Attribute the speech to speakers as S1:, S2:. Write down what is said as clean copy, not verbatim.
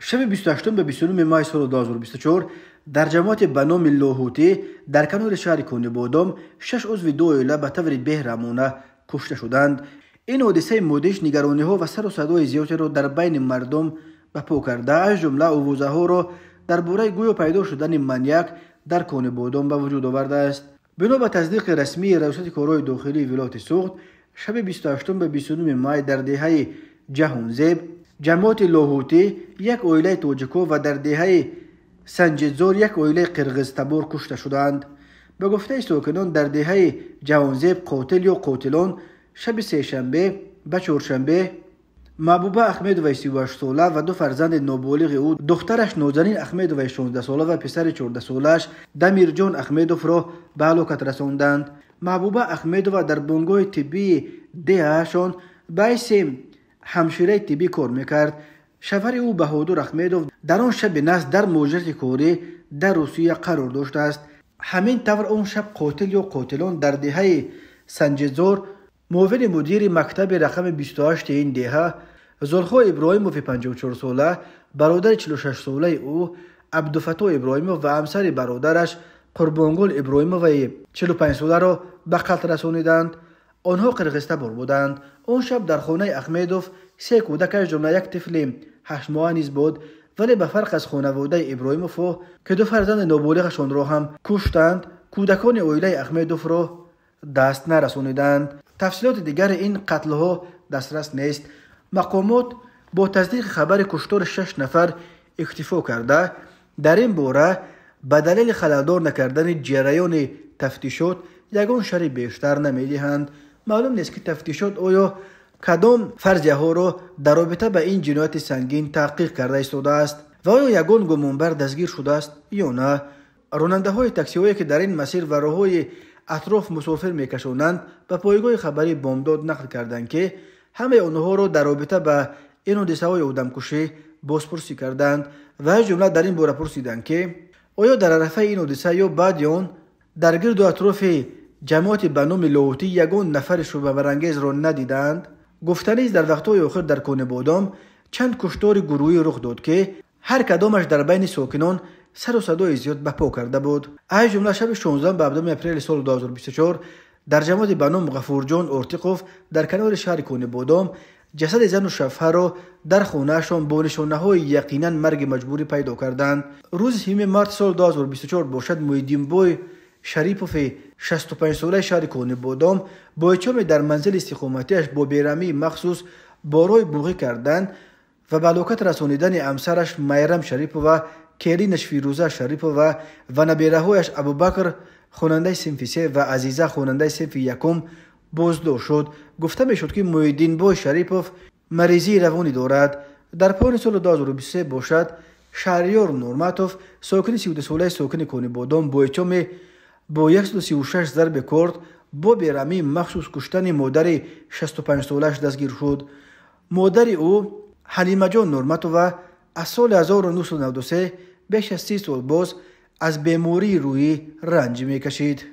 S1: شب 28 به 29 ماه سال 2024 در جماعت به نام لاهوتی در کنار شهر کونه‌بادام 6 عضو دو عائله به طور بهرمانه کشته شدند. این حادثه مودش نگرانی ها و سر و صدای زیادی را در بین مردم به پا کرده، از جمله آوازه ها را درباره گویا پیدا شدن منیک در کونه‌بادام به وجود آورده است. بنا به تصدیق رسمی ریاست کارهای داخلی ولایت سوخت، شب 28 به 29 ماه در دهه جهانزیب جماعت لاهوتی یک عائله تاجیکو و در دهه سنجزار یک عائله قرغز تبار کشته شدند. به گفته ساکنان در دهه جهانزیب قاتل یا قاتلان شب سه‌شنبه به چهارشنبه محبوبه احمدوی 38 ساله و دو فرزند نابالغ او دخترش نازنین احمدوی 16 ساله و پسر 14 سالش دمیرجان احمدوف را به هلاکت رساندند. محبوبه احمدوی در بنگاه طبی دهشان به حیث همشیره طبی کار میکرد. شوهر او بهادر احمدوف در آن شب نحس در مهاجرت کاری در روسیه قرار داشته است. همین طور آن شب قاتل یا قاتلان در دهه سنجزار معاون مدیر مکتب رقم 28 این دهه زلخا ابراهیموف 54 ساله، برادر 46 ساله او عبدالفتاح ابراهیموف و همسر برادرش قربانگل ابراهیموف 45 ساله را به قتل رسانیدند. آنها قرغزتبار بودند. آن شب در خانه احمدوف 3 کودک از جمله یک طفل 8 ماهه نیز بود، ولی به فرق از خانواده ابراهیموف که دو فرزند نابالغشان را هم کشتند، کودکان عائله احمدوف را دست نرسانیدند. تفصیلات دیگر این قتل ها دسترس نیست. مقامات با تصدیق خبر کشتار 6 نفر اکتفا کرده در این باره به دلیل خللدار نکردن جریان تفتیشات یگان شرح بیشتر نمیدهند. معلوم نیست که تفتیشات آیا کدام فرضیه ها را در رابطه به این جنایت سنگین تحقیق کرده ایستاده است و آیا یگان گمانبر دستگیر شده است یا نه. راننده های تاکسی هایی که در این مسیر و راههای اطراف مسافر میکشانند به پایگاه خبری بامداد نقل کردند که همه آنها را در رابطه به این حادثه های آدمکشی بازپرسی کردند و از جمله در این باره پرسیدند که آیا در عرفه این حادثه یا بعد آن در گرد و اطراف جماعت به نام لاهوتی یگان نفر شبهه برانگیز را ندیدند. گفتنی است در وقت‌های آخر در کونه‌بادام چند کشتار گروهی رخ داد که هر کدامش در بین ساکنان سر و صدای زیاد به پا کرده بود. از جمله شب 16 به 17 اپریل سال 2024 در جماعت به نام غفورجان اورتیقوف در کنار شهر کونه‌بادام جسد زن و شوهر را در خانه‌شان با نشانه‌های یقینا مرگ مجبوری پیدا کردند. روز 7 مارس سال 2024 باشد محیدین بای شریپوف 65 ساله شهر کونه‌بادام با اچام در منزل استقامتیش با بیرحمی مخصوص بارای بوغی کردند و به هلاکت رسانیدن همسرش میرم شریپوف و کیرینش فیروزه شریپوف و نبیره‌هایش ابوبکر خواننده صنف 3 و عزیزه خواننده صنف 1 بازداشت شد. گفته میشد که محیدین بای شریپوف مریضی روانی دارد. در پایان سال 2023 باشد شهریار نورماتوف ساکن 32 ساله ساکن کونه‌بادام با اچام با 136 ضرب کرد با بیرحمی مخصوص کشتن مادر 65 سالش دستگیر شد. مادر او حلیمه جان نورماتوف از سال 1993 بیش از 30 سال باز از بیماری روحی رنج میکشید.